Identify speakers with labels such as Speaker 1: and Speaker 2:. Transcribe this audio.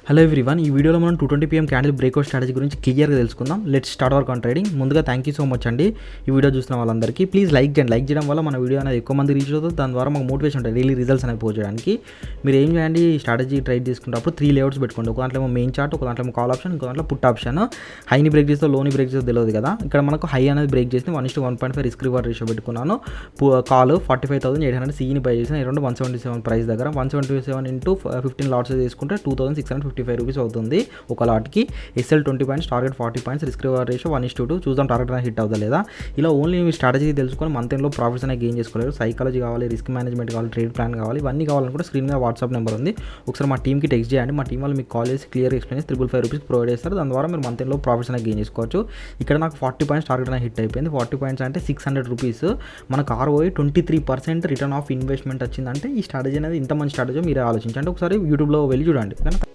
Speaker 1: Hello everyone, ఈ వీడియోలో మనం 2:20 PM క్యాండిల్ బ్రేక్అవుట్ స్ట్రాటజీ గురించి క్లియర్గా తెలుసుకుందాం. Let's start work on trading. ముందుగా థ్యాంక్ యూ సో మచ్ అండి ఈ వీడియో చూసిన వాళ్ళందరికీ. ప్లీజ్ లైక్ చేయడం వల్ల మన వీడియో అనేది ఎక్కువ మంది రీచ్ అవుతుంది. దాని ద్వారా మాకు మోటివేషన్ ఉంటుంది డైలీ రిజల్ట్స్ అనేది పోస్ట్ చేయడానికి. మీరు ఏం చేయండి, ఈ స్ట్రాటజీ ట్రేడ్ తీసుకున్నప్పుడు 3 లేఅవుట్స్ పెట్టుకోండి. ఒక దాంట్లో మెయిన్ చార్ట్, ఒక దాంట్లో కాల్ ఆప్షన్, ఇంకో దాంట్లో పుట్ ఆప్షన్. హైని బ్రేక్ చేస్తే లోని బ్రేక్ చేస్తే తెలియదు కదా. ఇక్కడ మనకు హై అనేది బ్రేక్ చేసి 1:1.5 రిస్క్ రివార్డ్ రేషియో పెట్టుకున్నాను. కాల్ 45,800 సీని బై చేసిన అరౌండ్ 177 ప్రైస్ దగ్గర 177 ఇంటూ 15 లాట్స్ తీసుకుంటే 2,655 రూపీస్ అవుతుంది ఒక లాట్కి. SL 20 points, target 40 points, risk reward ratio 1:2. చూద్దాం టార్గెట్ అనేది హిట్ అవుతా లేదా. ఇలా ఓన్లీ మీ స్ట్రాటజీ తెలుసుకొని మంత్ ఎండ్లో ప్రాఫిట్స్ అనేది గెయిన్ చేసుకోలేరు. సైకాలజీ కావాలి, రిస్క్ మేనేజ్మెంట్ కావాలి, ట్రేడ్ ప్లాన్ కావాలి, ఇవన్నీ కావాలనుకుంటే స్క్రీన్ మీద వాట్సాప్ నెంబర్ ఉంది. ఒకసారి మా టీమ్కి టెక్స్ట్ చేయండి. మా టీం వాళ్ళు మీకు కాల్ చేసి క్లియర్ ఎక్స్ప్లెయిన్ 555 రూపీస్ ప్రొవైడ్ చేస్తారు. దాని ద్వారా మీరు మంత్ ఎండ్లో ప్రాఫిట్స్ అనేది గెయిన్ చేసుకోవచ్చు. ఇక్కడ నాకు 40 పాయింట్స్ టార్గెట్ అనేది హిట్ అయిపోయింది. 40 పాయింట్స్ అంటే 600 రూపీస్. మనకు ROI 23% రిటర్న్ ఆఫ్ ఇన్వెస్ట్మెంట్ వచ్చిందంటే ఈ స్ట్రాటజీ అనేది ఇంత మంచి స్ట్రాటజీ మీరే ఆలోచించండి. ఒకసారి యూట్యూబ్లో వెళ్ళి చూడండి.